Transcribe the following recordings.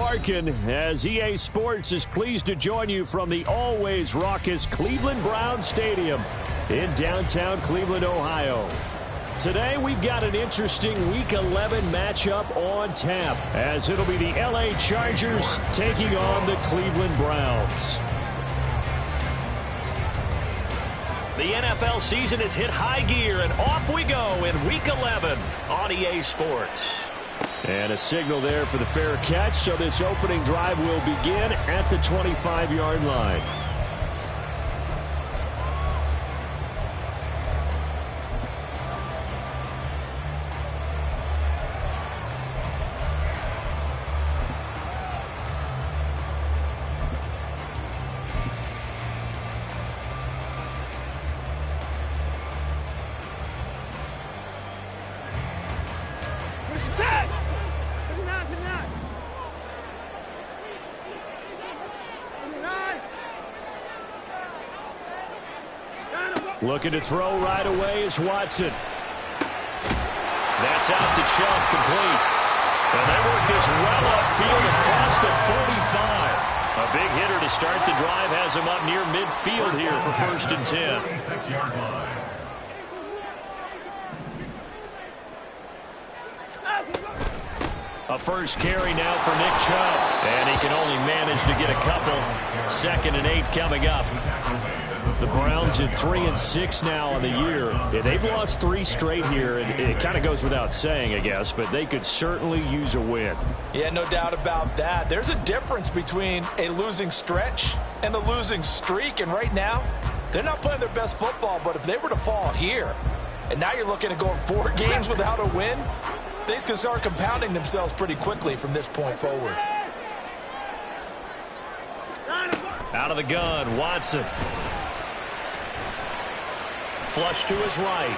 Larkin as EA Sports is pleased to join you from the always raucous Cleveland Browns Stadium in downtown Cleveland, Ohio. Today we've got an interesting Week 11 matchup on tap as it'll be the LA Chargers taking on the Cleveland Browns. The NFL season has hit high gear, and off we go in Week 11 on EA Sports. And a signal there for the fair catch, so this opening drive will begin at the 25-yard line. Looking to throw right away is Watson. That's out to Chubb, complete. And they work this well upfield across the 45. A big hitter to start the drive has him up near midfield here for 1st and 10. A first carry now for Nick Chubb. And he can only manage to get a couple. 2nd and 8 coming up. The Browns at 3-6 now on the year. Yeah, they've lost 3 straight here, and it kind of goes without saying, I guess, but they could certainly use a win. Yeah, no doubt about that. There's a difference between a losing stretch and a losing streak, and right now, they're not playing their best football, but if they were to fall here, and now you're looking at going 4 games without a win, things can start compounding themselves pretty quickly from this point forward. Out of the gun, Watson. Flush to his right.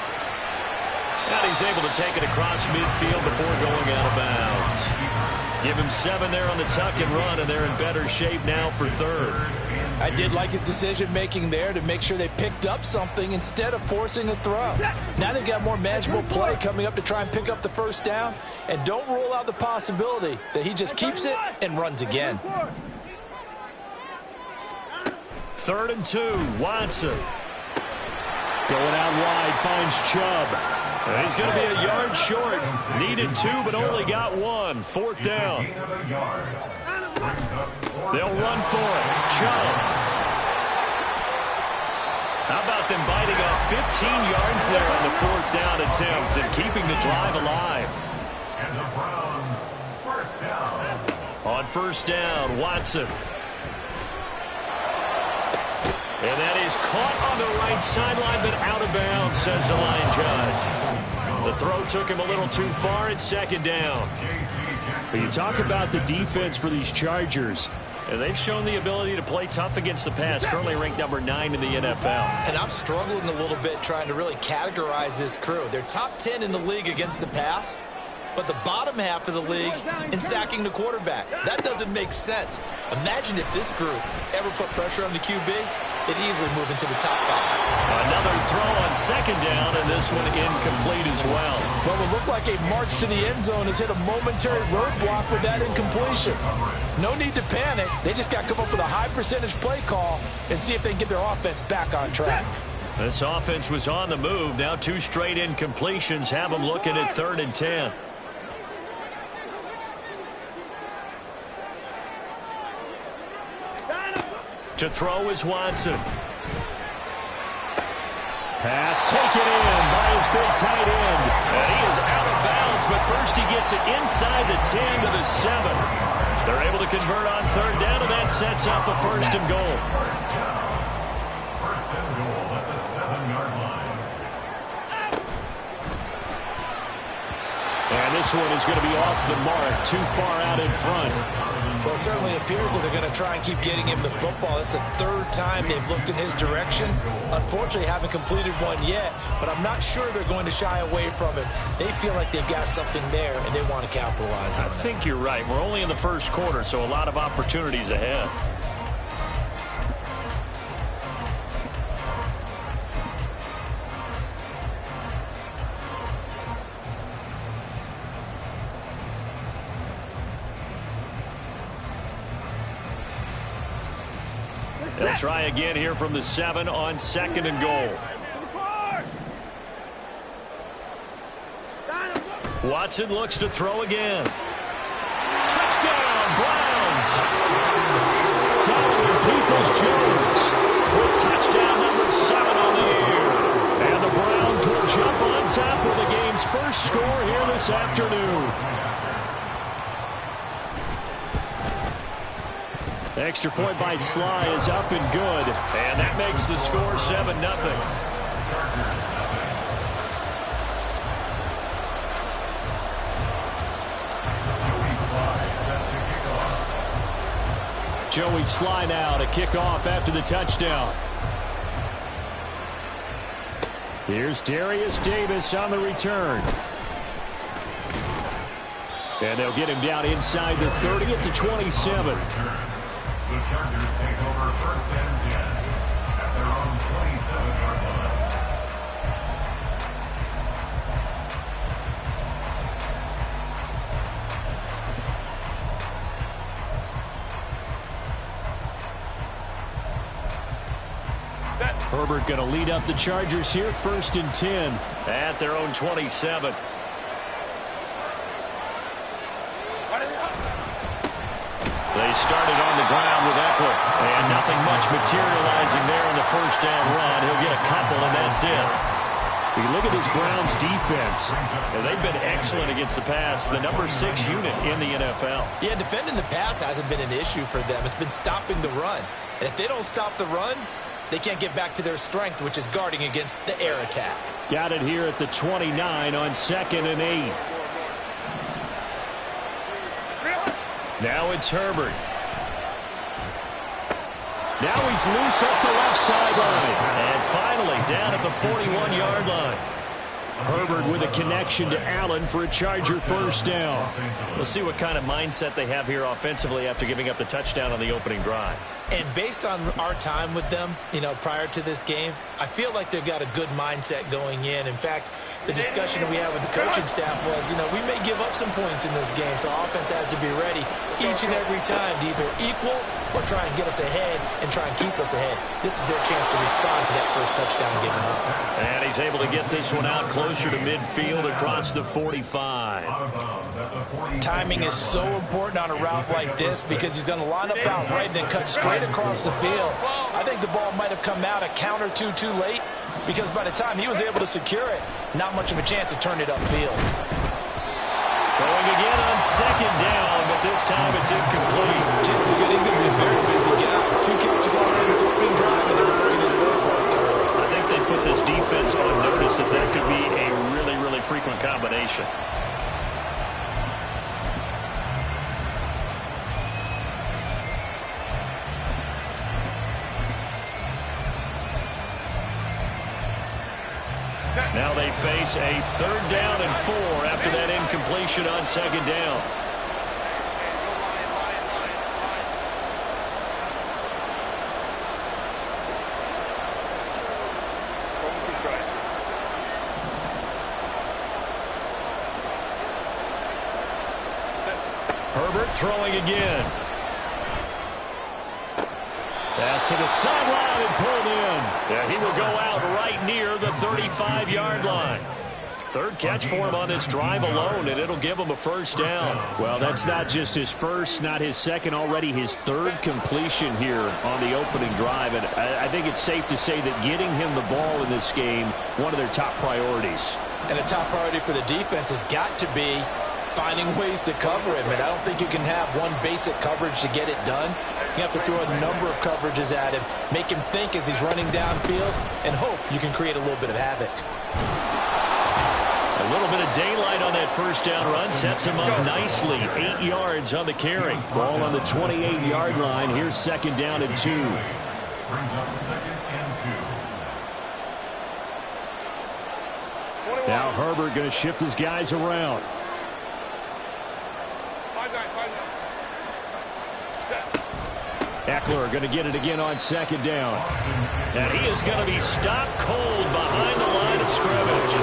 And he's able to take it across midfield before going out of bounds. Give him 7 there on the tuck and run, and they're in better shape now for 3rd. I did like his decision-making there to make sure they picked up something instead of forcing a throw. Now they've got more manageable play coming up to try and pick up the 1st down, and don't rule out the possibility that he just keeps it and runs again. 3rd and 2, Watson. Going out wide, finds Chubb. He's going to be a yard short. Needed 2, but only got 1. 4th down. They'll run for it. Chubb. How about them biting off 15 yards there on the 4th down attempt and keeping the drive alive? And the Browns, 1st down. On 1st down, Watson. And that is caught on the right sideline, but out of bounds, says the line judge. The throw took him a little too far at 2nd down. But you talk about the defense for these Chargers. And they've shown the ability to play tough against the pass, currently ranked number 9 in the NFL. And I'm struggling a little bit trying to really categorize this crew. They're top 10 in the league against the pass, but the bottom half of the league in sacking the quarterback. That doesn't make sense. Imagine if this group ever put pressure on the QB, they'd easily move into the top 5. Another throw on 2nd down, and this one incomplete as well. What would look like a march to the end zone has hit a momentary roadblock with that incompletion. No need to panic. They just got to come up with a high percentage play call and see if they can get their offense back on track. This offense was on the move. Now 2 straight incompletions have them looking at 3rd and 10. To throw is Watson. Pass taken in by his big tight end. And he is out of bounds, but first he gets it inside the 10 to the 7. They're able to convert on 3rd down, and that sets up a 1st and goal. 1st and goal at the 7-yard line. And this one is going to be off the mark, too far out in front. Well, it certainly appears that they're going to try and keep getting him the football. It's the 3rd time they've looked in his direction. Unfortunately, haven't completed one yet, but I'm not sure they're going to shy away from it. They feel like they've got something there, and they want to capitalize on it. I think you're right. We're only in the 1st quarter, so a lot of opportunities ahead. They'll try again here from the 7 on 2nd and goal. Watson looks to throw again. Touchdown, Browns! Donovan Peoples-Jones with touchdown number 7 on the year. And the Browns will jump on top with the game's first score here this afternoon. Extra point by Sly is up and good. And that makes the score 7-0. Joey Sly now to kick off after the touchdown. Here's Darius Davis on the return. And they'll get him down inside the 30 at the 27. The Chargers take over 1st and 10 at their own 27-yard line. Herbert going to lead up the Chargers here, 1st and 10. At their own 27. They started on the ground with Eckler. And nothing much materializing there in the 1st down run. He'll get a couple, and that's it. You look at this Browns defense. And they've been excellent against the pass. The number 6 unit in the NFL. Yeah, defending the pass hasn't been an issue for them. It's been stopping the run. And if they don't stop the run, they can't get back to their strength, which is guarding against the air attack. Got it here at the 29 on 2nd and 8. Now it's Herbert. Now he's loose up the left sideline. And finally down at the 41-yard line. Herbert with a connection to Allen for a Charger 1st down. We'll see what kind of mindset they have here offensively after giving up the touchdown on the opening drive. And based on our time with them, prior to this game, I feel like they've got a good mindset going in. In fact, the discussion that we had with the coaching staff was, we may give up some points in this game, so offense has to be ready each and every time to either equal or try and get us ahead and try and keep us ahead. This is their chance to respond to that first touchdown given up. And he's able to get this one out closer to midfield across the 45. Timing is so important on a route like this because he's going to line up out right and then cut straight across the field. I think the ball might have come out a count or two too late because by the time he was able to secure it, not much of a chance to turn it upfield. Throwing again on 2nd down, but this time it's incomplete. Chance is good. He's going to be a very busy guy. 2 catches already this opening drive, and they're working his way for it. I think they put this defense on notice that could be a really, really frequent combination. Now they face a 3rd down and 4 after that incompletion on 2nd down. Herbert throwing again. Pass to the sideline and pulled in. Yeah, he will go out right near the 35-yard line. 3rd catch for him on this drive alone, and it'll give him a 1st down. Well, that's not just his first, not his second, already his 3rd completion here on the opening drive. And I think it's safe to say that getting him the ball in this game, one of their top priorities. And a top priority for the defense has got to be finding ways to cover him. And I don't think you can have one basic coverage to get it done. You have to throw a number of coverages at him, make him think as he's running downfield, and hope you can create a little bit of havoc. A little bit of daylight on that 1st down run sets him up nicely. 8 yards on the carry. Ball on the 28-yard line. Here's 2nd down and 2. Brings up 2nd and 2. Now Herbert going to shift his guys around. Eckler going to get it again on 2nd down. And he is going to be stopped cold behind the line of scrimmage.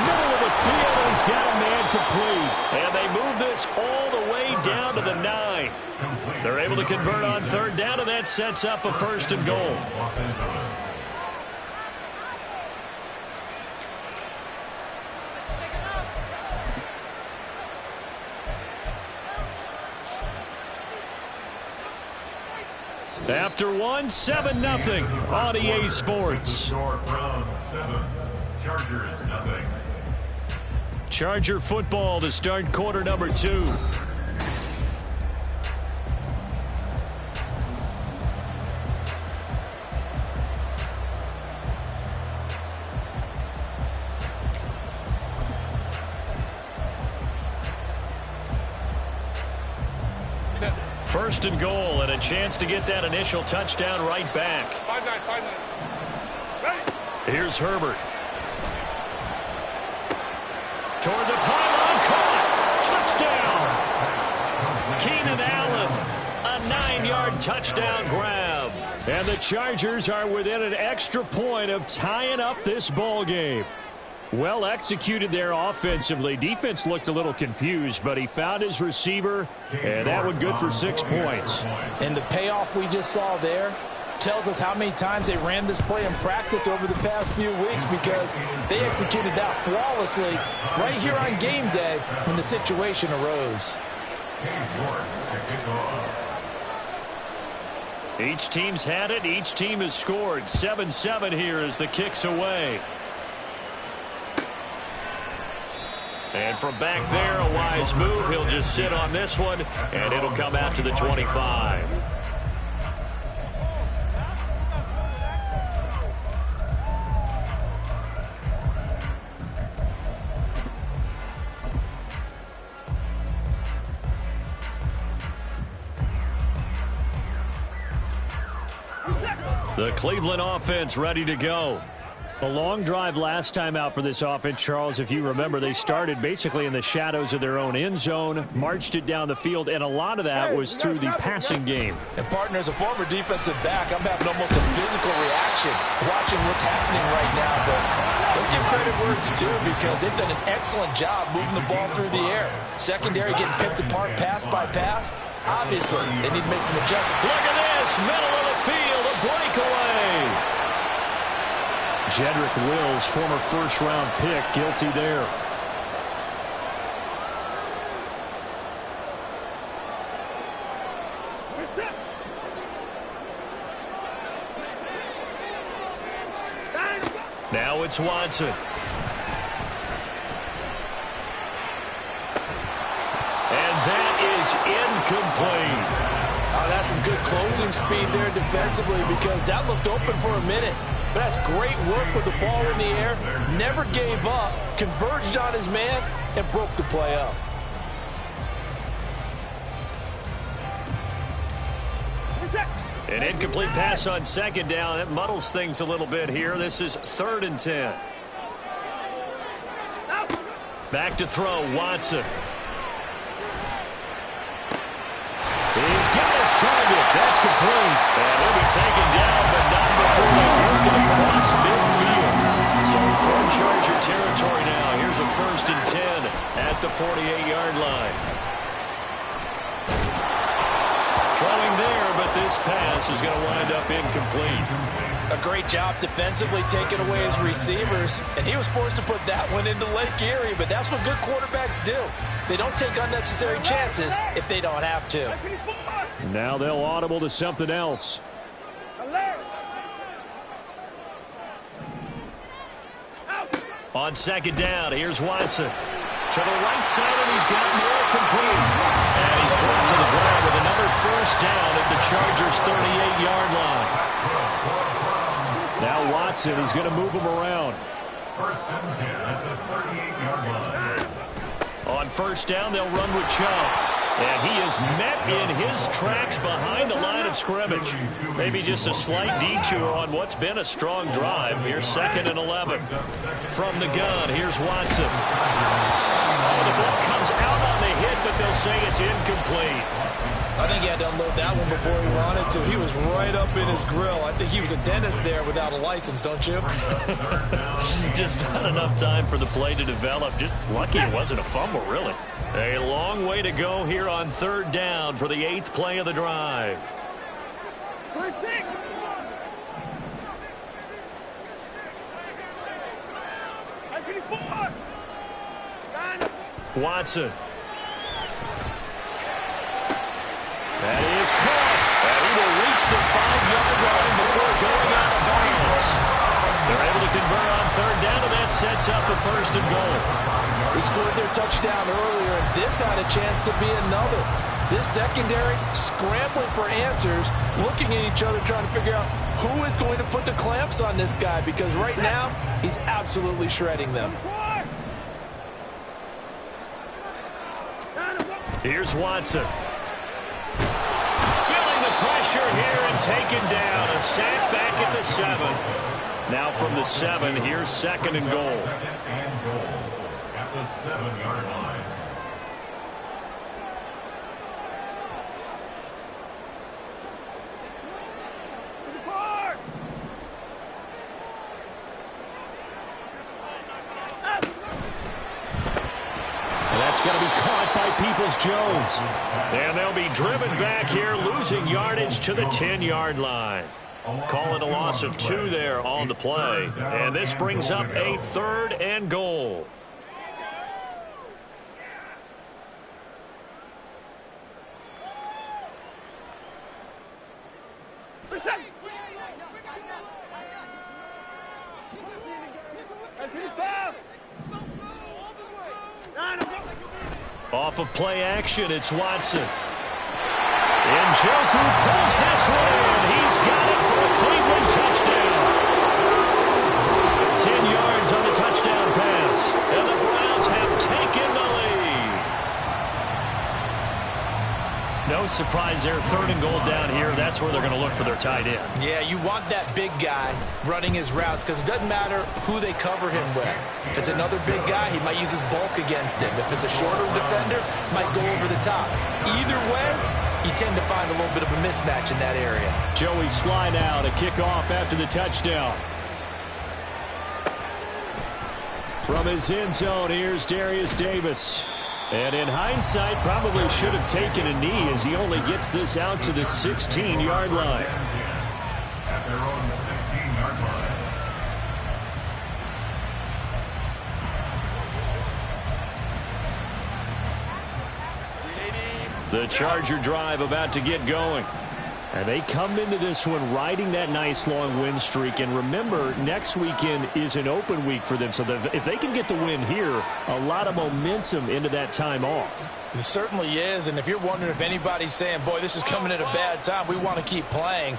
Middle of the field, and he's got a man complete. And they move this all the way down to the 9. They're able to convert on third down, and that sets up a 1st and goal. Los Angeles. After 1, 7-0 on EA Sports. Browns 7, Chargers 0. Charger football to start quarter number 2. First and goal, and a chance to get that initial touchdown right back. 5-9. Here's Herbert. Toward the pylon, caught. Touchdown. Keenan Allen, a 9-yard touchdown grab. And the Chargers are within an extra point of tying up this ball game. Well executed there offensively. Defense looked a little confused, but he found his receiver, and that one good for 6 points. And the payoff we just saw there tells us how many times they ran this play in practice over the past few weeks, because they executed that flawlessly right here on game day when the situation arose. Each team's had it. Each team has scored. 7-7 here as the kick's away. And from back there, a wise move. He'll just sit on this one, and it'll come out to the 25. The Cleveland offense ready to go. A long drive last time out for this offense, Charles. If you remember, they started basically in the shadows of their own end zone, marched it down the field, and a lot of that was through the passing game. And, partner, as a former defensive back, I'm having almost a physical reaction watching what's happening right now. But let's give credit where it's due, because they've done an excellent job moving the ball through the air. Secondary getting picked apart pass by pass. Obviously, they need to make some adjustments. Look at this, middle of the field, a breakaway. Jedrick Wills, former first-round pick, guilty there. Now it's Watson. And that is incomplete. Oh, that's some good closing speed there defensively, because that looked open for a minute. But that's great work with the ball in the air. Never gave up, converged on his man, and broke the play up. An incomplete pass on second down. That muddles things a little bit here. This is 3rd and 10. Back to throw, Watson. He's got his target. That's complete. And he'll be taken down, but not before they work it across midfield. So from Charger territory now, here's a 1st and 10 at the 48-yard line. Throwing there, but this pass is going to wind up incomplete. A great job defensively taking away his receivers, and he was forced to put that one into Lake Erie, but that's what good quarterbacks do. They don't take unnecessary chances if they don't have to. Now they'll audible to something else. On second down, here's Watson. To the right side, and he's got more complete. And he's brought to the ground with another 1st down at the Chargers' 38-yard line. Now Watson is going to move him around. 1st and 10 at the 38-yard line. On 1st down, they'll run with Chubb. And he is met in his tracks behind the line of scrimmage. Maybe just a slight detour on what's been a strong drive. Here's 2nd and 11. From the gun, here's Watson. Oh, the ball comes out on the hit, but they'll say it's incomplete. I think he had to unload that one before he wanted to. He was right up in his grill. I think he was a dentist there without a license, don't you? Just not enough time for the play to develop. Just lucky it wasn't a fumble, really. A long way to go here on third down for the 8th play of the drive. Watson. That is caught. And he will reach the 5-yard line before going out of bounds. They're able to convert on third down, and that sets up the 1st and goal. They scored their touchdown earlier, and this had a chance to be another. This secondary scrambling for answers, looking at each other, trying to figure out who is going to put the clamps on this guy, because right now, he's absolutely shredding them. Here's Watson. Feeling the pressure here and taken down. A sack back at the 7. Now from the 7, here's 2nd and goal. 2nd and goal at the 7-yard line. That's going to be caught by Peoples-Jones. And they'll be driven back here, losing yardage to the 10-yard line. Call it a loss of 2 there on the play. And this brings up a 3rd and goal. Off of play action, it's Watson. Njoku pulls this one in. He's got it for a Cleveland touchdown. 10 yards on the touchdown pass. And the Browns have taken the lead. No surprise there. 3rd and goal down here. That's where they're going to look for their tight end. Yeah, you want that big guy running his routes because it doesn't matter who they cover him with. If it's another big guy, he might use his bulk against him. If it's a shorter defender, might go over the top. Either way, you tend to find a little bit of a mismatch in that area. Joey slide out, a kickoff after the touchdown. From his end zone, here's Darius Davis. And in hindsight, probably should have taken a knee as he only gets this out to the 16-yard line. At their own 16-yard line. The Charger drive about to get going. And they come into this one riding that nice long win streak. And remember, next weekend is an open week for them. So if they can get the win here, a lot of momentum into that time off. It certainly is. And if you're wondering if anybody's saying, boy, this is coming at a bad time, we want to keep playing,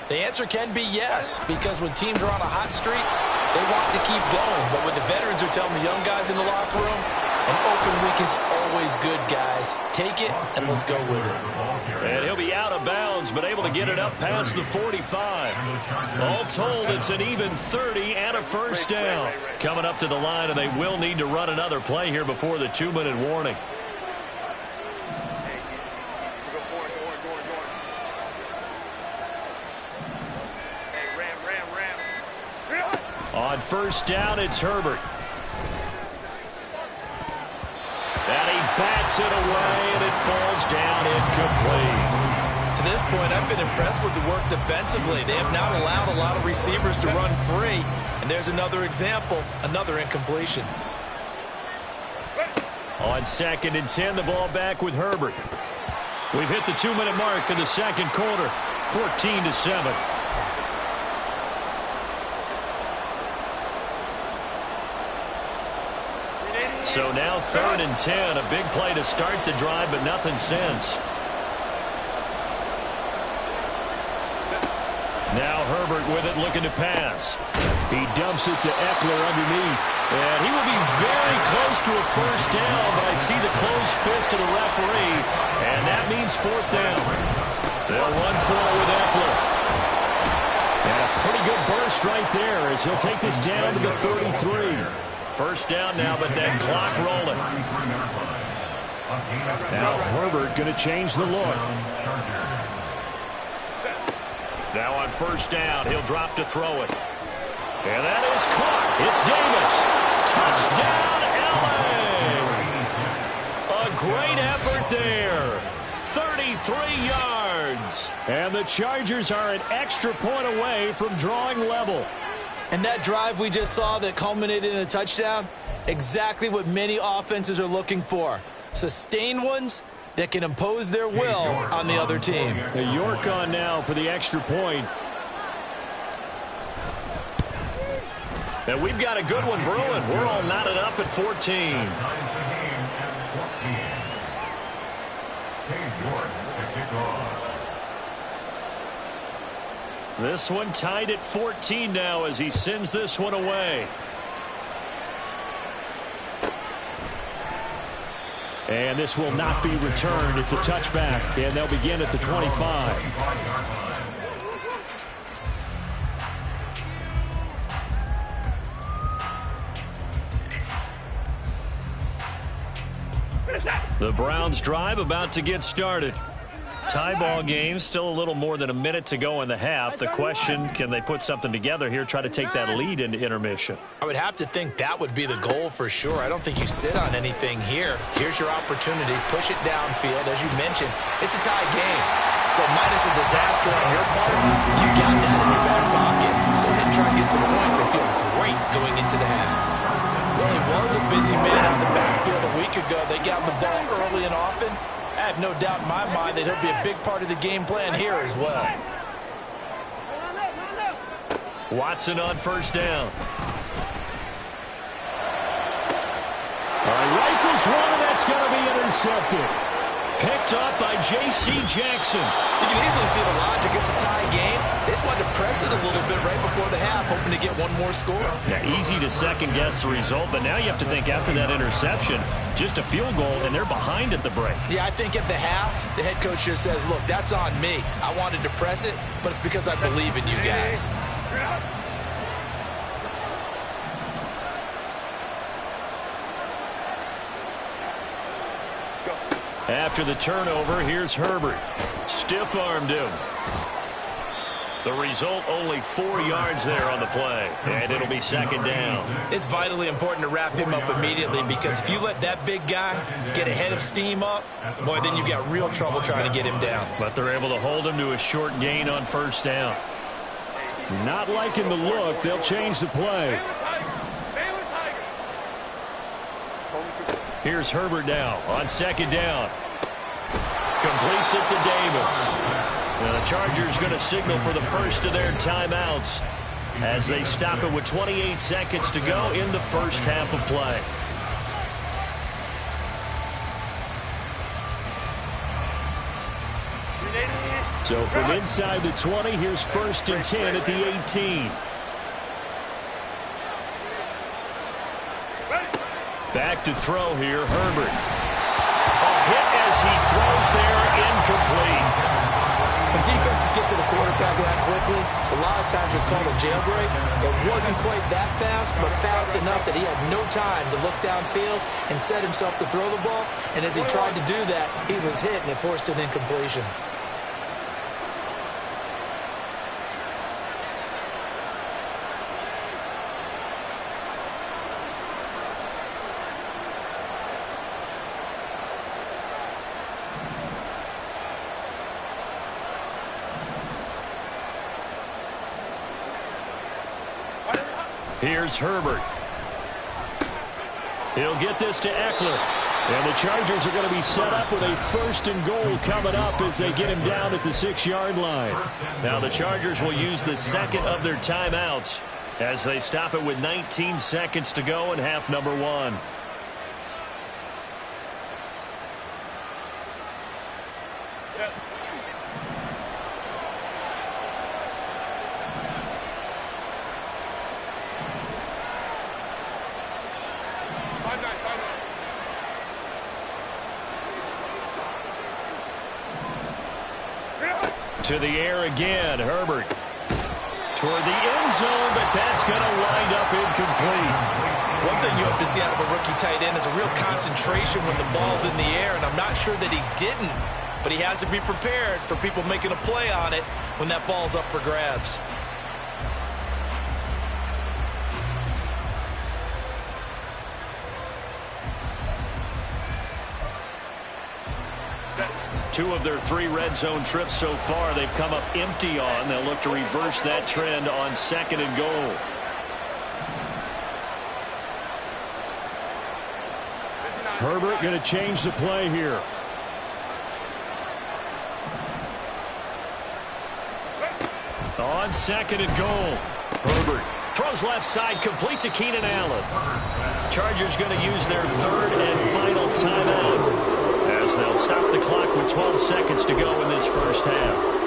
the answer can be yes. Because when teams are on a hot streak, they want to keep going. But what the veterans are telling the young guys in the locker room, an open week is always good, guys. Take it, and let's go with it. And he'll be out of bounds, but able to get it up past the 45. All told, it's an even 30 and a 1st down. Coming up to the line, and they will need to run another play here before the 2-minute warning. On 1st down, it's Herbert. And he bats it away, and it falls down incomplete. To this point, I've been impressed with the work defensively. They have not allowed a lot of receivers to run free. And there's another example, another incompletion. On 2nd and 10, the ball back with Herbert. We've hit the 2-minute mark in the 2nd quarter, 14-7. So now 3rd and 10, a big play to start the drive, but nothing since. Now Herbert with it, looking to pass. He dumps it to Eckler underneath. And he will be very close to a 1st down, but I see the closed fist of the referee, and that means 4th down. They'll run for it with Eckler. And a pretty good burst right there as he'll take this down to the 33. 1st down now, but that clock rolling. Now Herbert going to change the look. Now on first down, he'll drop to throw it. And that is caught. It's Davis. Touchdown, L.A. A great effort there. 33 yards. And the Chargers are an extra point away from drawing level. And that drive we just saw that culminated in a touchdown, exactly what many offenses are looking for. Sustained ones that can impose their will on the other team. York on now for the extra point. And we've got a good one brewing. We're all knotted up at 14. This one tied at 14 now as he sends this one away. And this will not be returned. It's a touchback, and they'll begin at the 25. The Browns drive about to get started. Tie ball game, still a little more than a minute to go in the half. The question, can they put something together here, try to take that lead into intermission? I would have to think that would be the goal for sure. I don't think you sit on anything here. Here's your opportunity. Push it downfield. As you mentioned, it's a tie game. So minus a disaster on your part, you got that in your back pocket. Go ahead and try and get some points and feel great going into the half. Well, he was a busy man out of the backfield a week ago. They got the ball early and often. I have no doubt in my mind that he'll be a big part of the game plan here as well. Watson on first down. Rifles one, and that's going to be intercepted. Picked up by J.C. Jackson. You can easily see the logic. It's a tie game. They just wanted to press it a little bit right before the half, hoping to get one more score. Yeah, easy to second-guess the result, but now you have to think after that interception, just a field goal, and they're behind at the break. Yeah, I think at the half, the head coach just says, look, that's on me. I wanted to press it, but it's because I believe in you guys. After the turnover, here's Herbert. Stiff-armed him. The result, only 4 yards there on the play, and it'll be second down. It's vitally important to wrap him up immediately because if you let that big guy get a head of steam up, boy, then you've got real trouble trying to get him down. But they're able to hold him to a short gain on first down. Not liking the look. They'll change the play. Here's Herbert now on second down. Completes it to Davis. Now the Chargers going to signal for the first of their timeouts as they stop it with 28 seconds to go in the first half of play. So from inside the 20, here's first and 10 at the 18. Back to throw here, Herbert. A hit as he throws there, incomplete. When defenses get to the quarterback that quickly, a lot of times it's called a jailbreak. It wasn't quite that fast, but fast enough that he had no time to look downfield and set himself to throw the ball. And as he tried to do that, he was hit and it forced an incompletion. Here's Herbert. He'll get this to Eckler. And the Chargers are going to be set up with a first and goal coming up as they get him down at the 6-yard line. Now the Chargers will use the second of their timeouts as they stop it with 19 seconds to go in half number one. To the air again, Herbert. Toward the end zone, but that's going to wind up incomplete. One thing you hope to see out of a rookie tight end is a real concentration when the ball's in the air, and I'm not sure that he didn't, but he has to be prepared for people making a play on it when that ball's up for grabs. Two of their 3 red zone trips so far, they've come up empty on. They'll look to reverse that trend on 2nd and goal. Herbert going to change the play here. On 2nd and goal. Herbert throws left side, complete to Keenan Allen. Chargers going to use their 3rd and final timeout, as they'll stop the clock with 12 seconds to go in this first half.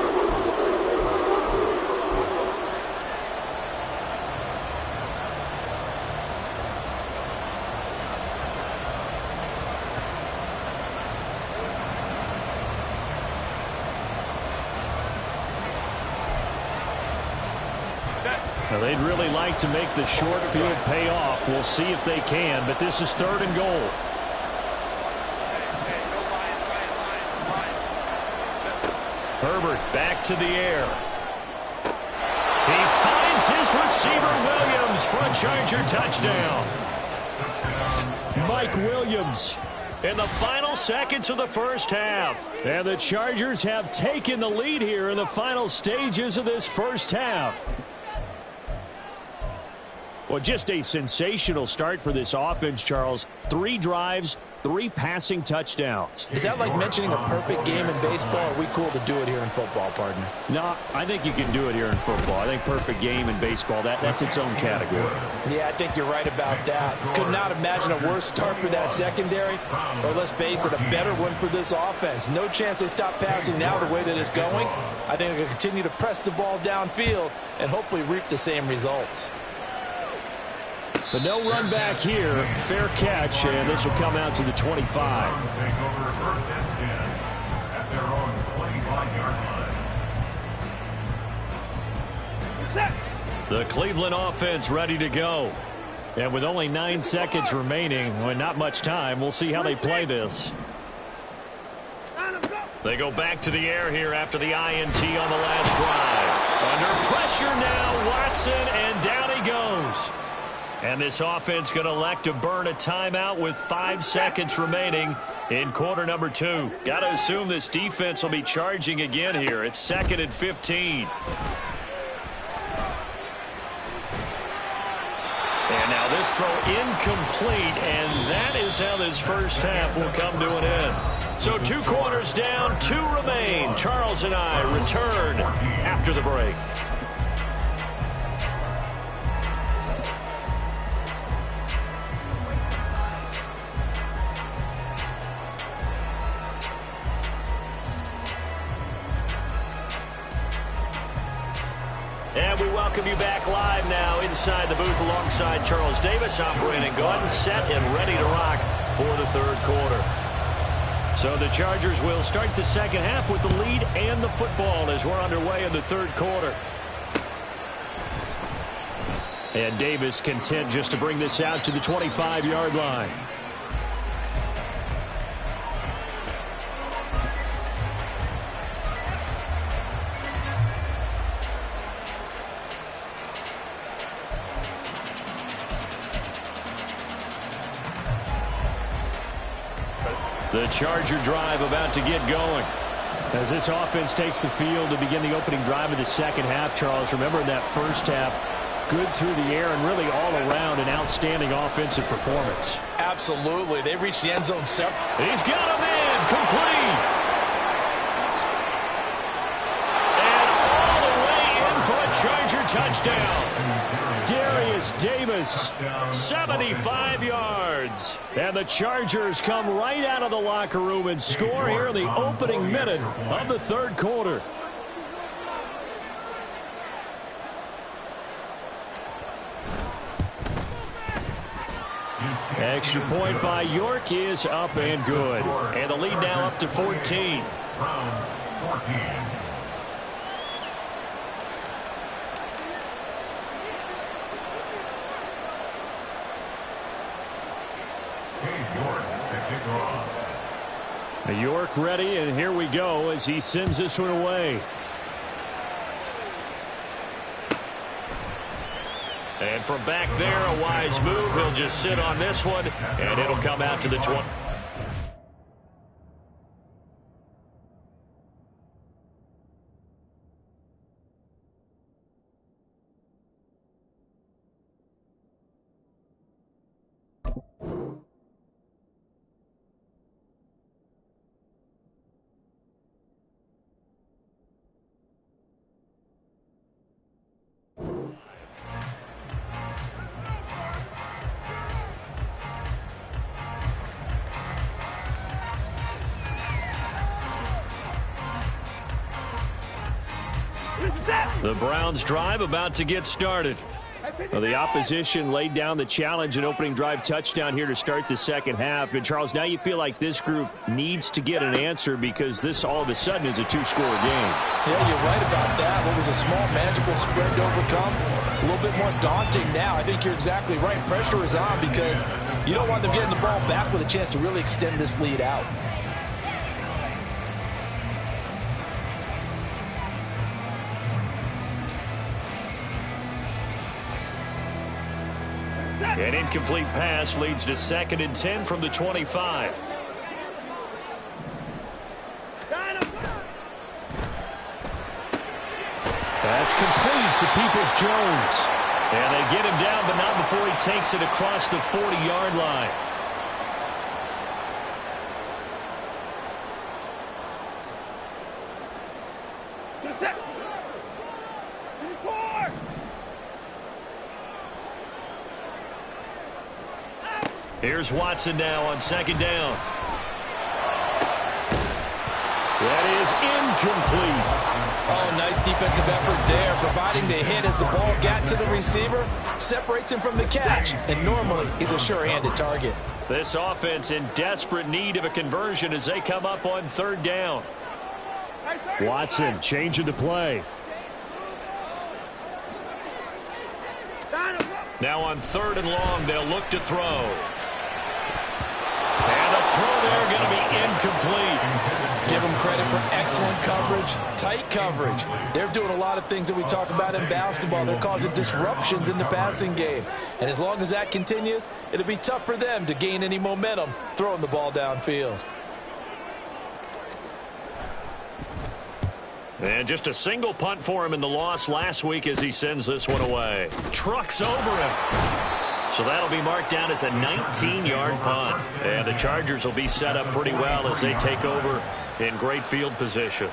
Now, they'd really like to make the short field pay off. We'll see if they can, but this is 3rd and goal. Herbert back to the air. He finds his receiver Williams for a Charger touchdown. Mike Williams In the final seconds of the first half. And the Chargers have taken the lead here in the final stages of this first half. Well, just a sensational start for this offense, Charles. 3 drives, 3 passing touchdowns. Is that like mentioning a perfect game in baseball? Or are we cool to do it here in football, partner? No, I think you can do it here in football. I think perfect game in baseball, that's its own category. Yeah, I think you're right about that. Could not imagine a worse start for that secondary, or let's face it, a better one for this offense. No chance they stop passing now the way that it's going. I think they'll continue to press the ball downfield and hopefully reap the same results. But no run back here. Fair catch, and this will come out to the 25. Take over 1st and 10 at their own 25-yard line. The Cleveland offense ready to go. And with only 9 seconds remaining, well, not much time, we'll see how they play this. They go back to the air here after the INT on the last drive. Under pressure now, Watson, and down he goes. And this offense going to elect to burn a timeout with 5 seconds remaining in quarter number 2. Got to assume this defense will be charging again here. It's 2nd and 15. And now this throw incomplete, and that is how this first half will come to an end. So 2 quarters down, 2 remain. Charles and I return after the break. And we welcome you back live now inside the booth alongside Charles Davis. I'm Brandon Gaudin, set and ready to rock for the 3rd quarter. So the Chargers will start the second half with the lead and the football as we're underway in the 3rd quarter. And Davis content just to bring this out to the 25-yard line. The Charger drive about to get going. As this offense takes the field to begin the opening drive of the second half, Charles, remember in that first half, good through the air and really all around an outstanding offensive performance. Absolutely. They reached the end zone several. He's got him in. Complete. And all the way in for a Charger touchdown. Darius Davis, 75 yards. And the Chargers come right out of the locker room and score here in the opening minute of the 3rd quarter. Extra point by York is up and good. And the lead now up to 14. Browns 14. York ready, and here we go as he sends this one away. And from back there, a wise move. He'll just sit on this one, and it'll come out to the 20. The Browns drive about to get started. Well, the opposition laid down the challenge and opening drive touchdown here to start the second half. And, Charles, now you feel like this group needs to get an answer because this all of a sudden is a two-score game. Yeah, you're right about that. What was a small, manageable spread to overcome, a little bit more daunting now. I think you're exactly right. Pressure is on because you don't want them getting the ball back with a chance to really extend this lead out. An incomplete pass leads to 2nd and 10 from the 25. That's complete to Peoples-Jones. And they get him down, but not before he takes it across the 40-yard line. Here's Watson now on 2nd down. That is incomplete. Oh, nice defensive effort there, providing the hit as the ball got to the receiver, separates him from the catch, and normally he's a sure-handed target. This offense in desperate need of a conversion as they come up on 3rd down. Watson changing the play. Now on 3rd and long, they'll look to throw. And the throw there going to be incomplete. Give them credit for excellent coverage, tight coverage. They're doing a lot of things that we talk about in basketball. They're causing disruptions in the passing game. And as long as that continues, it'll be tough for them to gain any momentum throwing the ball downfield. And just a single punt for him in the loss last week as he sends this one away. Trucks over him. So that'll be marked down as a 19-yard punt. And the Chargers will be set up pretty well as they take over in great field position.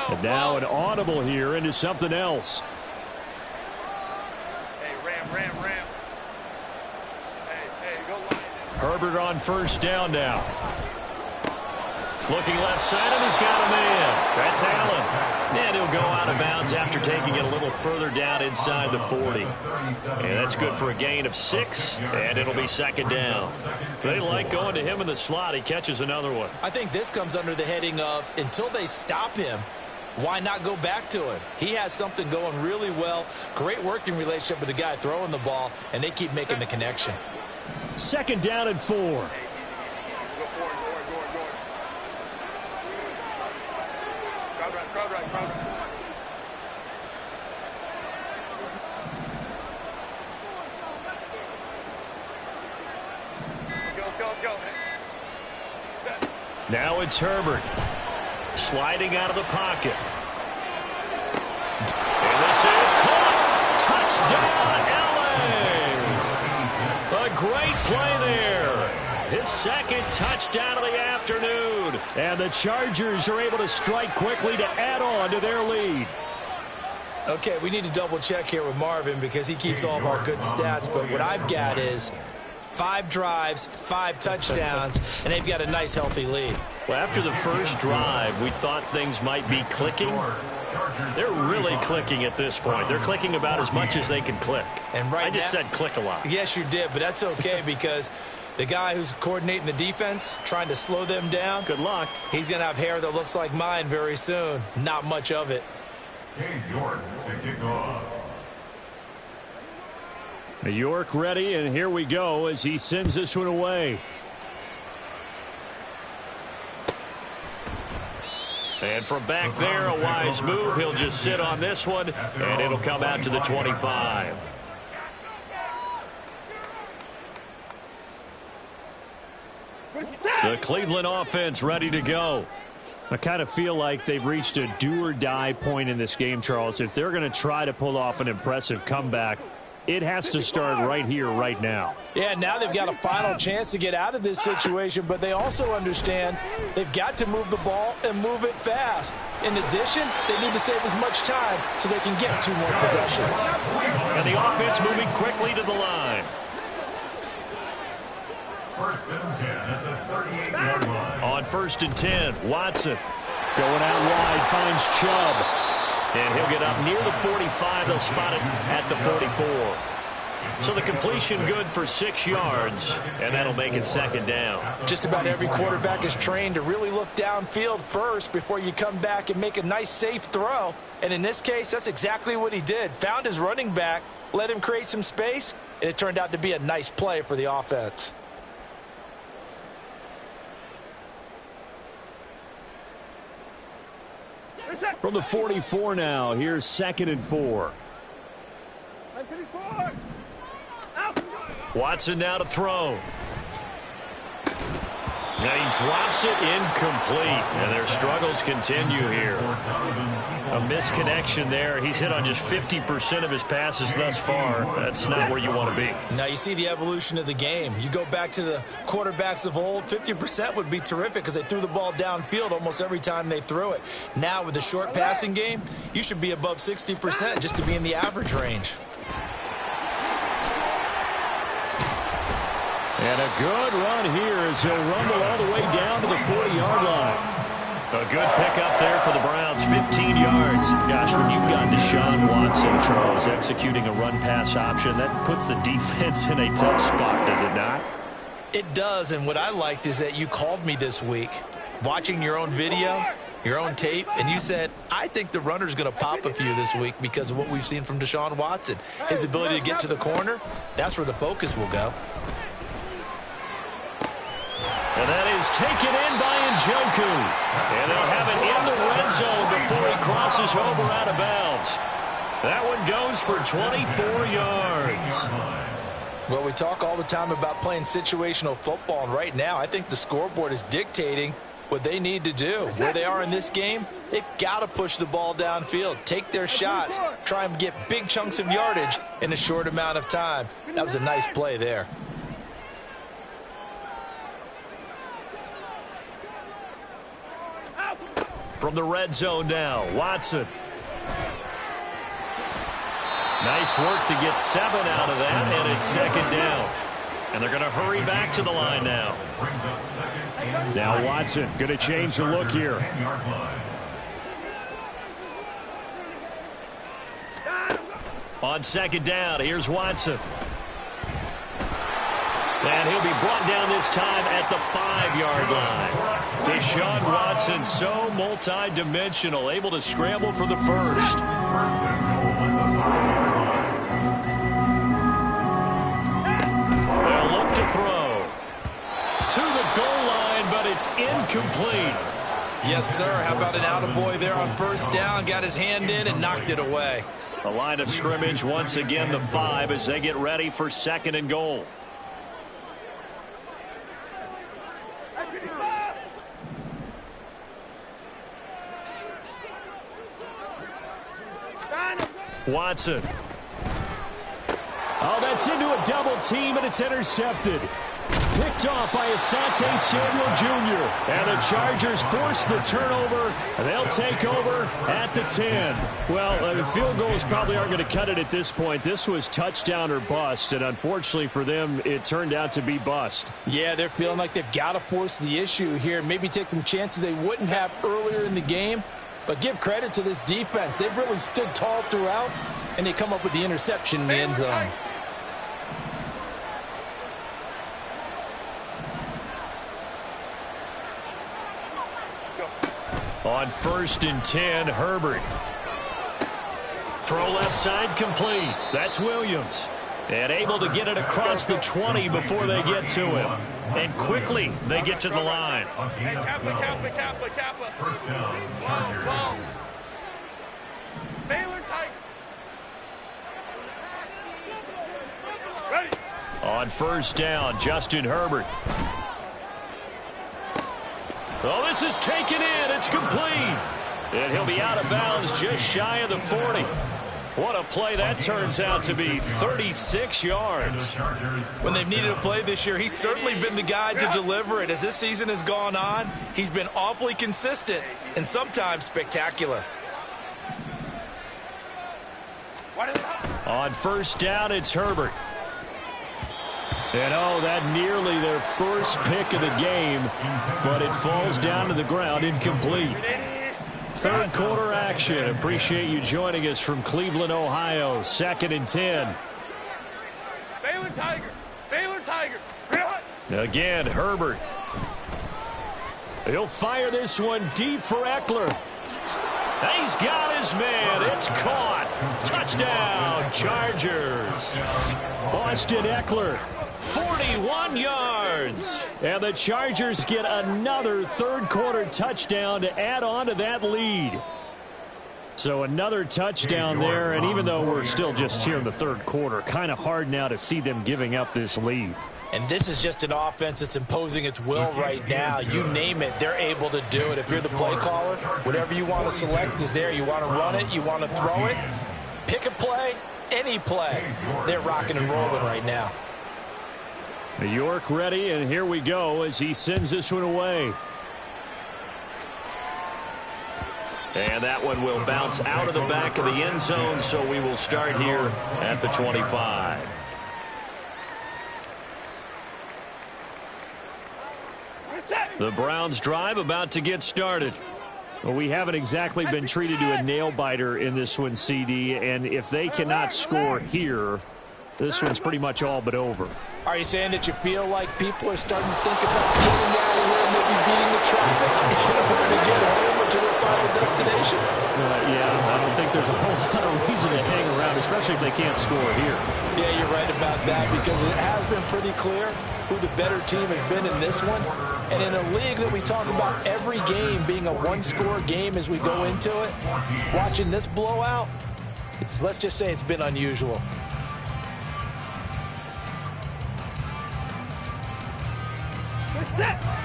And now an audible here into something else. Hey, Ram. Hey, go line. Herbert on 1st down now. Looking left side, and he's got a man. That's Allen. And he'll go out of bounds after taking it a little further down inside the 40. And that's good for a gain of 6, and it'll be 2nd down. They like going to him in the slot. He catches another one. I think this comes under the heading of until they stop him, why not go back to him? He has something going really well. Great working relationship with the guy throwing the ball, and they keep making the connection. 2nd down and 4. Go forward. Crowd right. Let's go, man. Set. Now it's Herbert. Sliding out of the pocket. And this is caught. Touchdown, LA. A great play there. His 2nd touchdown of the afternoon. And the Chargers are able to strike quickly to add on to their lead. Okay, we need to double check here with Marvin because he keeps all of our good stats, but what I've got is 5 drives, 5 touchdowns, and they've got a nice, healthy lead. Well, after the first drive, we thought things might be clicking. They're really clicking at this point. They're clicking about as much as they can click. And right I just now, said click a lot. Yes, you did, but that's okay because the guy who's coordinating the defense, trying to slow them down, Good luck. he's going to have hair that looks like mine very soon. Not much of it. Cade York to kick off. York ready, and here we go as he sends this one away. And from back there, a wise move. He'll just sit on this one, and it'll come out to the 25. The Cleveland offense ready to go. I kind of feel like they've reached a do-or-die point in this game, Charles. If they're going to try to pull off an impressive comeback, it has to start right here, right now. Yeah, now they've got a final chance to get out of this situation, but they also understand they've got to move the ball and move it fast. In addition, they need to save as much time so they can get 2 more possessions. And the offense moving quickly to the line. First and 10 at the 38-yard line. On 1st and 10, Watson. Going out wide, finds Chubb. And he'll get up near the 45. They'll spot it at the 44. So the completion good for 6 yards, and that'll make it 2nd down. Just about every quarterback is trained to really look downfield first before you come back and make a nice, safe throw. And in this case, that's exactly what he did. Found his running back, let him create some space, and it turned out to be a nice play for the offense. From the 44 now, here's 2nd and 4. Watson now to throw. Now he drops it incomplete, and their struggles continue here. A misconnection there. He's hit on just 50% of his passes thus far. That's not where you want to be. Now you see the evolution of the game. You go back to the quarterbacks of old, 50% would be terrific because they threw the ball downfield almost every time they threw it. Now with the short passing game, you should be above 60% just to be in the average range. And a good run here as he'll rumble all the way down to the 40-yard line. A good pickup there for the Browns, 15 yards. Gosh, when you've got Deshaun Watson, Charles, executing a run-pass option, that puts the defense in a tough spot, does it not? It does, and what I liked is that you called me this week, watching your own video, your own tape, and you said, I think the runner's going to pop a few this week because of what we've seen from Deshaun Watson. His ability to get to the corner, that's where the focus will go. And that is taken in by Njoku. And they'll have it in the red zone before he crosses over out of bounds. That one goes for 24 yards. Well, we talk all the time about playing situational football, and right now I think the scoreboard is dictating what they need to do. Where they are in this game, they've got to push the ball downfield, take their shots, try and get big chunks of yardage in a short amount of time. That was a nice play there. From the red zone now, Watson. Nice work to get 7 out of that, and it's 2nd down. And they're going to hurry back to the line now. Now Watson going to change the look here. On 2nd down, here's Watson. And he'll be brought down this time at the 5-yard line. Deshaun Watson, so multi-dimensional, able to scramble for the first. They'll look to throw. To the goal line, but it's incomplete. Yes, sir. How about an attaboy there on 1st down? Got his hand in and knocked it away. The line of scrimmage once again the 5 as they get ready for 2nd and goal. Watson. Oh, that's into a double team, and it's intercepted. Picked off by Asante Samuel Jr. And the Chargers force the turnover, and they'll take over at the 10. Well, field goals probably aren't going to cut it at this point. This was touchdown or bust, and unfortunately for them, it turned out to be bust. Yeah, they're feeling like they've got to force the issue here. Maybe take some chances they wouldn't have earlier in the game. But give credit to this defense. They've really stood tall throughout, and they come up with the interception in the end zone. On 1st and 10, Herbert. Throw left side complete. That's Williams. And able to get it across the 20 before they get to him. And quickly they get to the line. Hey, Kappa. First down, Chargers. Ball. Baylor Tiger. Ready. On 1st down, Justin Herbert. Oh, this is taken in. It's complete. And he'll be out of bounds just shy of the 40. What a play that turns out to be. 36 yards. When they've needed a play this year, he's certainly been the guy to deliver it. As this season has gone on, he's been awfully consistent and sometimes spectacular. On 1st down, it's Herbert. And oh, that nearly their first pick of the game, but it falls down to the ground incomplete. 3rd quarter action. Appreciate you joining us from Cleveland, Ohio. 2nd and 10. Baylor Tiger. Again, Herbert. He'll fire this one deep for Eckler. He's got his man. It's caught. Touchdown, Chargers. Austin Eckler, 41 yards. And the Chargers get another 3rd quarter touchdown to add on to that lead. So another touchdown there, and even though we're still just here in the 3rd quarter, kind of hard now to see them giving up this lead. And this is just an offense that's imposing its will right now. You name it, they're able to do it. If you're the play caller, whatever you want to select is there. You want to run it, you want to throw it, pick a play, any play. They're rocking and rolling right now. York ready, and here we go as he sends this one away. And that one will bounce out of the back of the end zone, so we will start here at the 25. The Browns drive about to get started. Well, we haven't exactly been treated to a nail-biter in this one, CD, and if they cannot score here, this one's pretty much all but over. Are you saying that you feel like people are starting to think about getting out of here and maybe beating the traffic in order to get home or to their final destination? Yeah, I don't think there's a whole lot of reason to hang around, especially if they can't score here. Yeah, you're right about that because it has been pretty clear who the better team has been in this one. And in a league that we talk about every game being a one-score game as we go into it, watching this blowout, let's just say it's been unusual.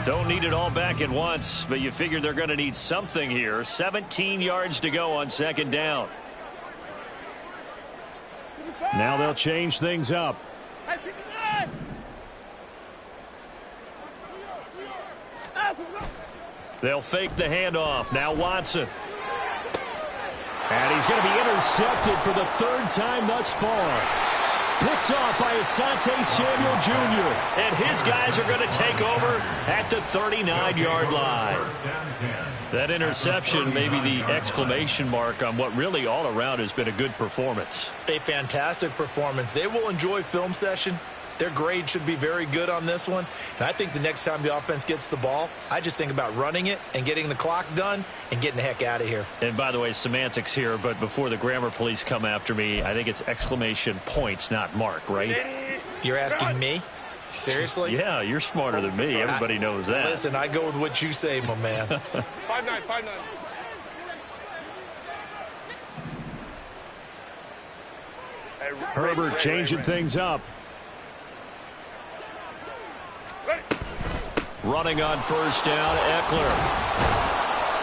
Don't need it all back at once, but you figure they're going to need something here. 17 yards to go on 2nd down. Now they'll change things up. They'll fake the handoff. Now Watson. And he's going to be intercepted for the 3rd time thus far. Picked off by Asante Samuel Jr. And his guys are going to take over at the 39-yard line. That interception may be the exclamation mark on what really all around has been a good performance. A fantastic performance. They will enjoy film session. Their grade should be very good on this one. And I think the next time the offense gets the ball, I just think about running it and getting the clock done and getting the heck out of here. And by the way, semantics here, but before the grammar police come after me, I think it's exclamation point, not mark, right? You're asking me? Seriously? Yeah, you're smarter than me. Everybody knows that. Listen, I go with what you say, my man. 5-9. Herbert changing things up. Running on 1st down, Eckler.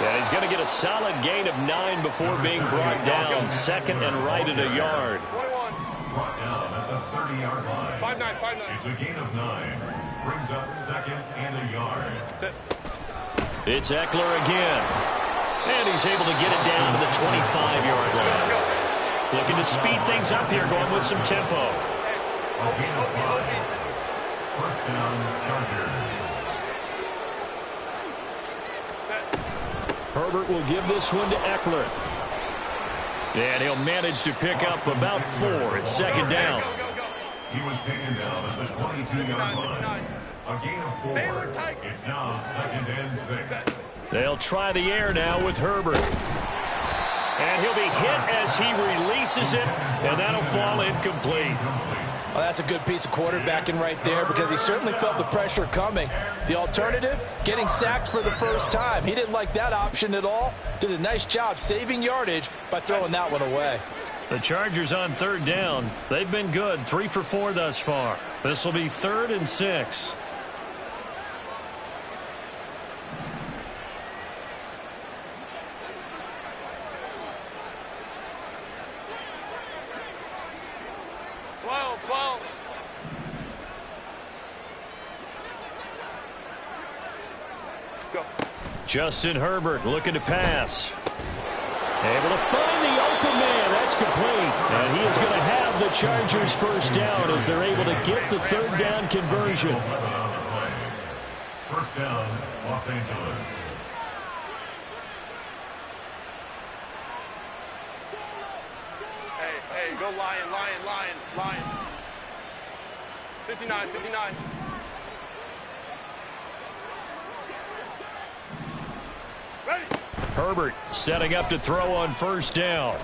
And he's going to get a solid gain of 9 before being brought down. 2nd and right at a yard. 21. Brought down at the 30-yard line. 5-9. It's a gain of 9. Brings up 2nd and a yard. It's Eckler again. And he's able to get it down to the 25-yard line. Looking to speed things up here, going with some tempo. A gain of 5. 1st down, Chargers. Herbert will give this one to Eckler. And he'll manage to pick up about 4. It's second down. He was taken down at the 22-yard line. A gain of 4. It's now 2nd and 6. They'll try the air now with Herbert. And he'll be hit as he releases it, and that'll fall incomplete. Well, that's a good piece of quarterbacking right there because he certainly felt the pressure coming. The alternative, getting sacked for the first time. He didn't like that option at all. Did a nice job saving yardage by throwing that one away. The Chargers on third down. They've been good, 3 for 4 thus far. This will be 3rd and 6. Justin Herbert looking to pass. Able to find the open man. That's complete. And he is going to have the Chargers first down as they're able to get the third down conversion. First down, Los Angeles. Hey, go Lion. 59. Ready. Herbert setting up to throw on first down.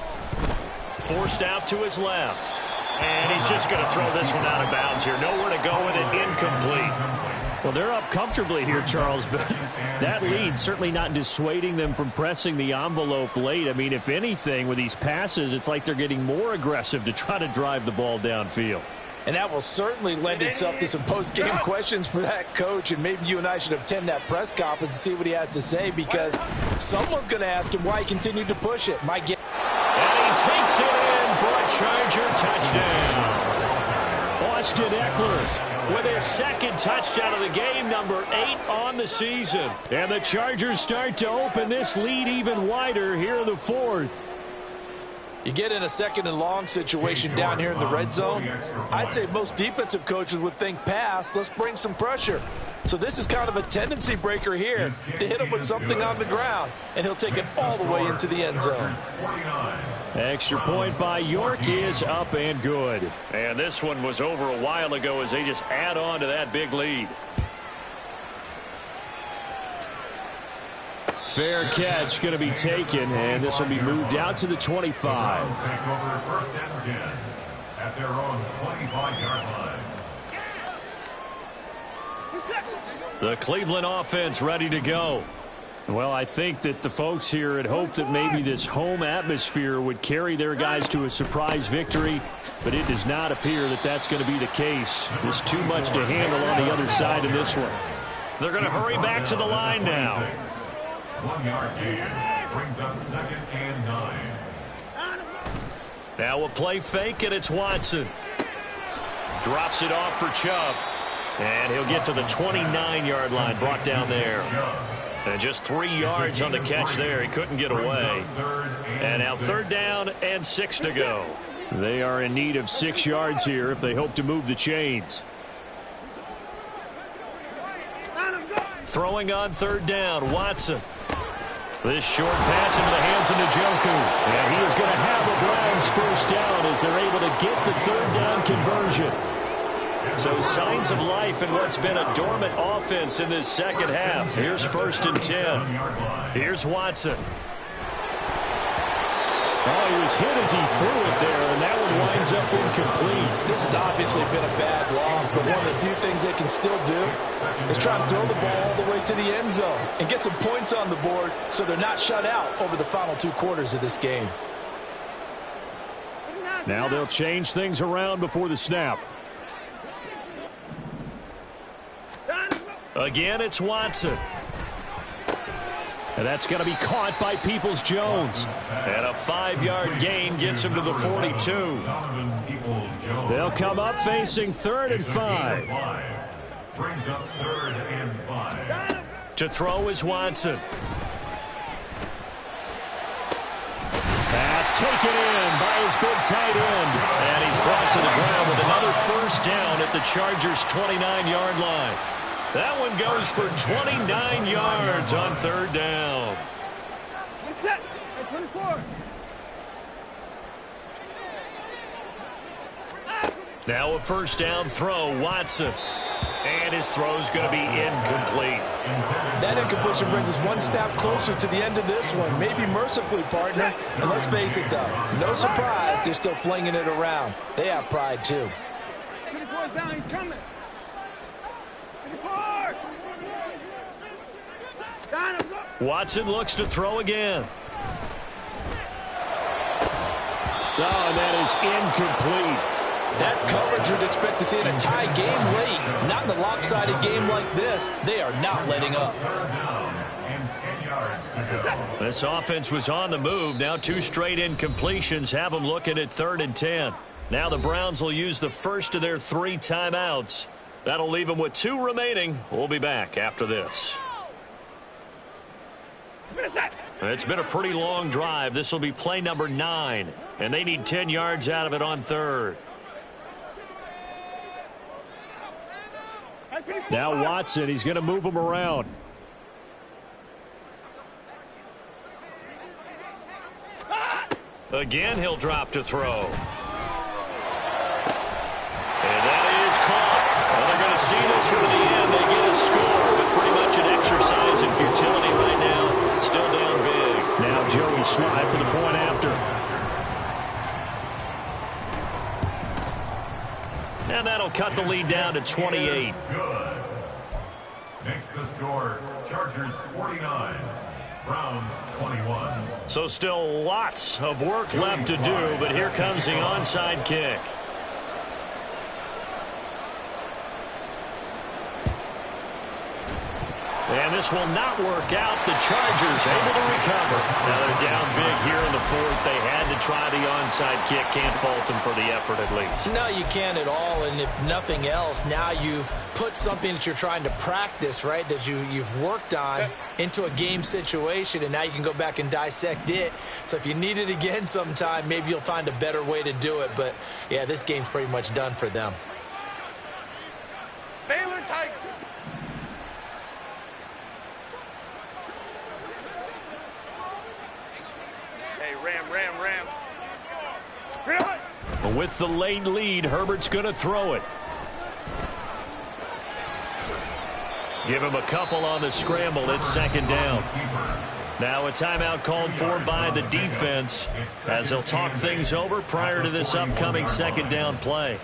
Forced out to his left. And he's just going to throw this one out of bounds here. Nowhere to go with it. Incomplete. Well, they're up comfortably here, Charles, but that lead certainly not dissuading them from pressing the envelope late. I mean, if anything, with these passes, it's like they're getting more aggressive to try to drive the ball downfield. And that will certainly lend itself to some post-game questions for that coach, and maybe you and I should attend that press conference and see what he has to say, because someone's going to ask him why he continued to push it. And he takes it in for a Charger touchdown. Austin Eckler with his second touchdown of the game, number 8 on the season. And the Chargers start to open this lead even wider here in the 4th. You get in a 2nd and long situation down here in the red zone. I'd say most defensive coaches would think pass. Let's bring some pressure. So this is kind of a tendency breaker here to hit him with something on the ground. And he'll take it all the way into the end zone. Extra point by York is up and good. And this one was over a while ago as they just add on to that big lead. Fair catch going to be taken, and this will be moved out to the 25. Take over 1st and 10 at their own 25-yard line. The Cleveland offense ready to go. Well, I think that the folks here had hoped that maybe this home atmosphere would carry their guys to a surprise victory, but it does not appear that that's going to be the case. There's too much to handle on the other side of this one. They're going to hurry back to the line now. 1-yard gain brings up 2nd and 9. Now a play fake, and it's Watson. Drops it off for Chubb. And he'll get to the 29-yard line, brought down there. And just 3 yards on the catch there. He couldn't get away. And now 3rd down and 6 to go. They are in need of 6 yards here if they hope to move the chains. Throwing on 3rd down, Watson. This short pass into the hands of Njoku. And he is going to have the Browns first down as they're able to get the 3rd down conversion. So signs of life in what's been a dormant offense in this second half. Here's 1st and 10. Here's Watson. Oh, he was hit as he threw it there, and that one winds up incomplete. This has obviously been a bad loss, but one of the few things they can still do is try and throw the ball all the way to the end zone and get some points on the board so they're not shut out over the final 2 quarters of this game. Now they'll change things around before the snap. Again, it's Watson. And that's going to be caught by Peoples-Jones. And a 5-yard gain gets him to the 42. They'll come up facing 3rd and 5. Brings up 3rd and 5. To throw is Watson. Pass taken in by his big tight end. And he's brought to the ground with another first down at the Chargers' 29-yard line. That one goes for 29 yards on 3rd down. Now a first down throw, Watson. And his throw's going to be incomplete. That incompletion brings us one step closer to the end of this one. Maybe mercifully, partner. And let's face it, though, no surprise, they're still flinging it around. They have pride, too. Watson looks to throw again. Oh, and that is incomplete. That's coverage you'd expect to see in a tie game late. Not in a lopsided game like this. They are not letting up. This offense was on the move. Now 2 straight incompletions have them looking at 3rd and 10. Now the Browns will use the first of their 3 timeouts. That'll leave them with 2 remaining. We'll be back after this. It's been a pretty long drive. This will be play number 9. And they need 10 yards out of it on 3rd. Now Watson, he's going to move him around. Again, he'll drop to throw. And that is caught. Well, they're going to see this one to the end. They get a score, but pretty much an exercise in futility right now. Still down big. Now Joey Slye for the point after. And that'll cut the lead down to 28. Good. Makes the score Chargers 49, Browns 21. So still lots of work left to do, but here comes the onside kick. And this will not work out. The Chargers able to recover. Now they're down big here in the 4th. They had to try the onside kick. Can't fault them for the effort at least. No, you can't at all. And if nothing else, now you've put something that you're trying to practice, right, that you've worked on into a game situation, and now you can go back and dissect it. So if you need it again sometime, maybe you'll find a better way to do it. But, yeah, this game's pretty much done for them. Baylor Tigers. Ram. With the late lead, Herbert's going to throw it. Give him a couple on the scramble. It's 2nd down. Now a timeout called for by the defense as they'll talk things over prior to this upcoming 2nd down play.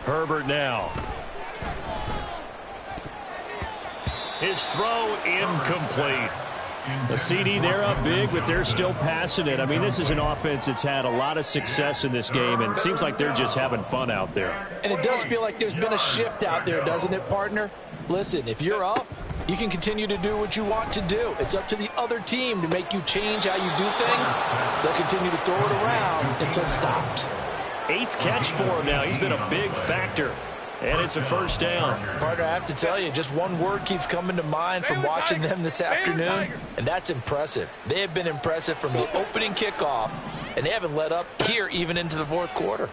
Herbert now. His throw incomplete. The CD, they're up big, but they're still passing it. I mean, this is an offense that's had a lot of success in this game, and it seems like they're just having fun out there. And it does feel like there's been a shift out there, doesn't it, partner? Listen, if you're up, you can continue to do what you want to do. It's up to the other team to make you change how you do things. They'll continue to throw it around until stopped. 8th catch for him now. He's been a big factor. And it's a first down. Partner, I have to tell you, just one word keeps coming to mind from watching them this afternoon, and that's impressive. They have been impressive from the opening kickoff, and they haven't let up here even into the 4th quarter.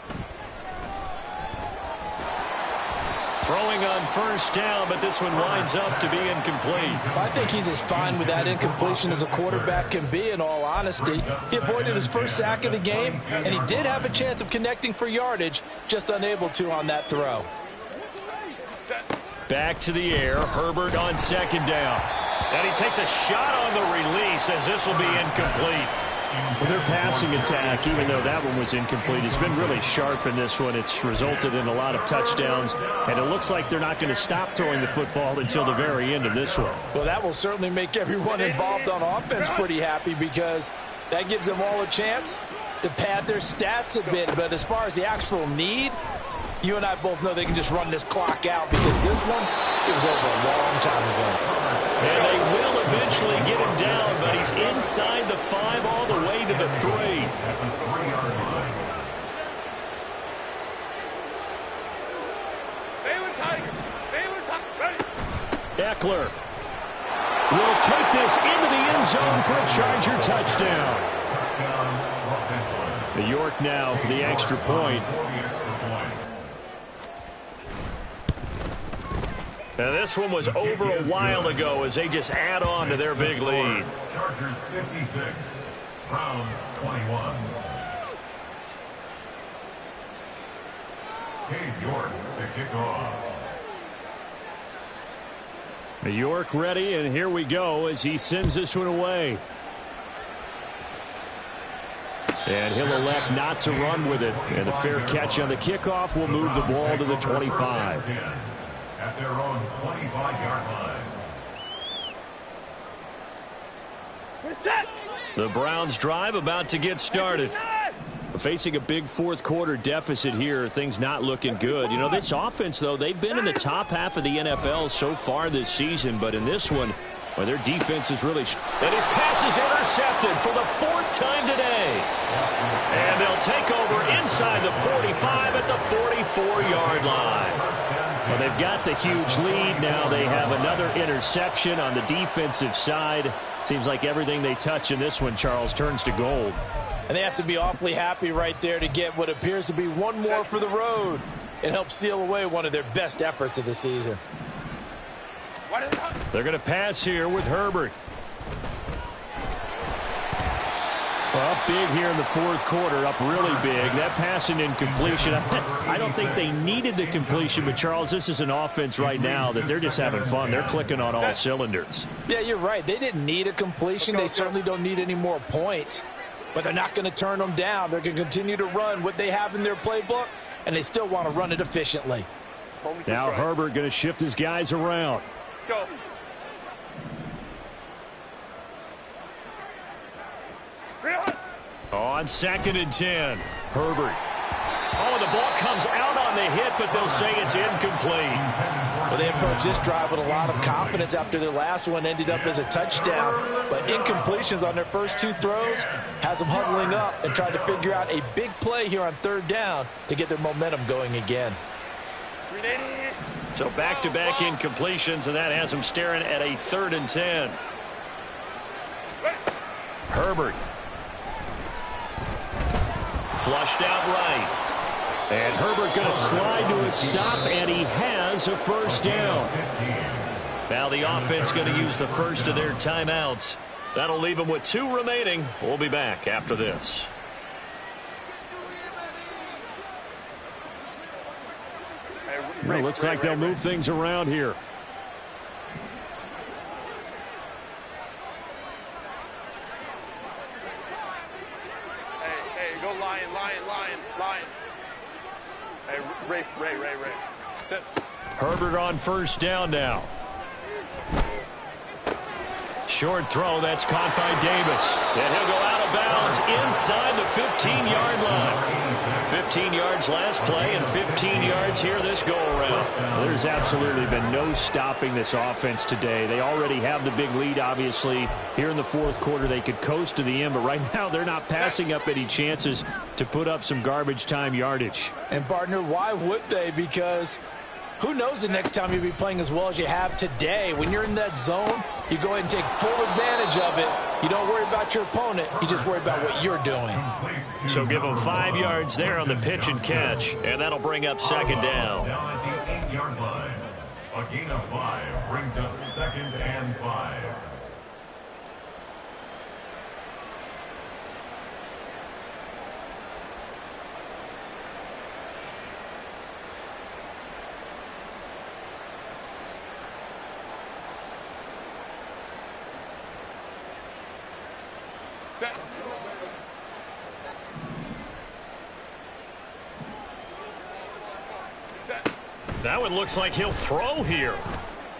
Throwing on first down, but this one winds up to be incomplete. I think he's as fine with that incompletion as a quarterback can be, in all honesty. He avoided his first sack of the game, and he did have a chance of connecting for yardage, just unable to on that throw. Back to the air. Herbert on 2nd down. And he takes a shot on the release as this will be incomplete. Well, their passing attack, even though that one was incomplete, has been really sharp in this one. It's resulted in a lot of touchdowns, and it looks like they're not going to stop throwing the football until the very end of this one. Well, that will certainly make everyone involved on offense pretty happy because that gives them all a chance to pad their stats a bit. But as far as the actual need, you and I both know they can just run this clock out because this one, it was over a long time ago. And they will eventually get him down, but he's inside the 5 all the way to the 3. At the 3-yard line. Baylor Tigers. Ready. Eckler will take this into the end zone for a Charger touchdown. Touchdown, Los Angeles. The York now for the extra point. For the extra point. And this one was over a while ago as they just add on to their big lead. Chargers 56, Browns 21. Cade York to kick off. York ready, and here we go as he sends this one away. And he'll elect not to run with it. And a fair catch on the kickoff will move the ball to the 25. At their own 25-yard line. The Browns drive about to get started. Facing a big fourth quarter deficit here, things not looking good. You know, this offense, though, they've been in the top half of the NFL so far this season, but in this one, well, their defense is really strong. And his pass is intercepted for the fourth time today. And they'll take over inside the 45 at the 44-yard line. Well, they've got the huge lead. Now they have another interception on the defensive side. Seems like everything they touch in this one, Charles, turns to gold. And they have to be awfully happy right there to get what appears to be one more for the road. It helps seal away one of their best efforts of the season. They're going to pass here with Herbert. Well, up big here in the fourth quarter, up really big. That pass and incompletion, I don't think they needed the completion, but Charles, this is an offense right now that they're just having fun. They're clicking on all cylinders. Yeah, you're right. They didn't need a completion. They certainly don't need any more points, but they're not going to turn them down. They're going to continue to run what they have in their playbook, and they still want to run it efficiently. Now Herbert going to shift his guys around. Go. On 2nd and 10, Herbert. Oh, the ball comes out on the hit, but they'll say it's incomplete. Well, they approached this drive with a lot of confidence after their last one ended up as a touchdown. But incompletions on their first two throws has them huddling up and trying to figure out a big play here on 3rd down to get their momentum going again. So back-to-back incompletions, and that has them staring at a 3rd and 10. Herbert. Flushed out right. And Herbert going to slide to a stop, and he has a first down. Now the offense going to use the first of their timeouts. That'll leave them with 2 remaining. We'll be back after this. Well, looks like they'll move things around here. Hey, go Lion. Hey, Ray. Sit. Herbert on first down now. Short throw, that's caught by Davis. And he'll go out of bounds inside the 15-yard line. 15 yards last play and 15 yards here this go-around. There's absolutely been no stopping this offense today. They already have the big lead, obviously. Here in the fourth quarter, they could coast to the end, but right now they're not passing up any chances to put up some garbage time yardage. And, partner, why would they? Because who knows the next time you'll be playing as well as you have today. When you're in that zone, you go ahead and take full advantage of it. You don't worry about your opponent. You just worry about what you're doing. So give them 5 yards there on the pitch and catch, and that'll bring up 2nd down. Down at the 8-yard line. A gain of 5 brings up 2nd and 5. That one looks like he'll throw here.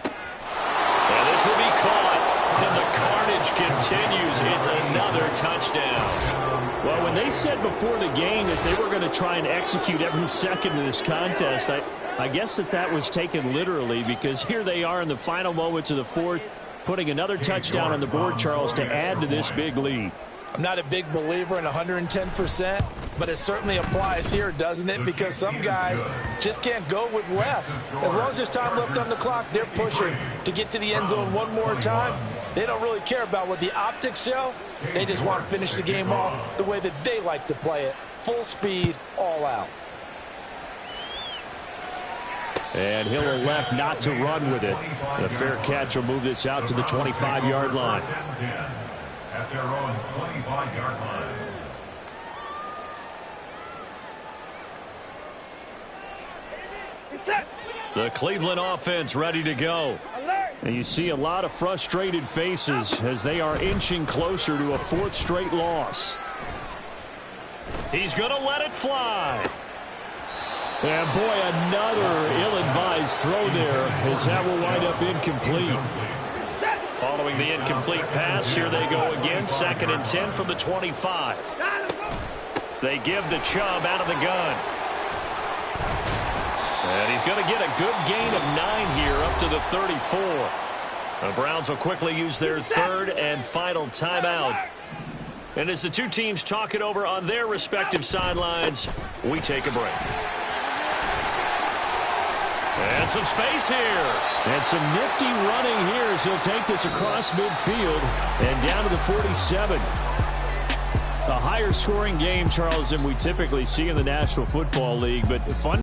And this will be caught. And the carnage continues. It's another touchdown. Well, when they said before the game that they were going to try and execute every second of this contest, I guess that was taken literally, because here they are in the final moments of the fourth, putting another touchdown on the board, Charles, to add to this big lead. I'm not a big believer in 110%, but it certainly applies here, doesn't it? Because some guys just can't go with less. As long as there's time left on the clock, they're pushing to get to the end zone one more time. They don't really care about what the optics show. They just want to finish the game off the way that they like to play it. Full speed, all out. And he'll elect not to run with it. The fair catch will move this out to the 25-yard line. At their own 25-yard line. The Cleveland offense ready to go. And you see a lot of frustrated faces as they are inching closer to a fourth straight loss. He's going to let it fly. And boy, another ill-advised throw there as that will wind up incomplete. Following the incomplete pass, here they go again. 2nd and 10 from the 25. They give the Chubb out of the gun. And he's going to get a good gain of 9 here up to the 34. The Browns will quickly use their 3rd and final timeout. And as the two teams talk it over on their respective sidelines, we take a break. And some space here. And some nifty running here as he'll take this across midfield and down to the 47. A higher scoring game, Charles, than we typically see in the National Football League, but fun.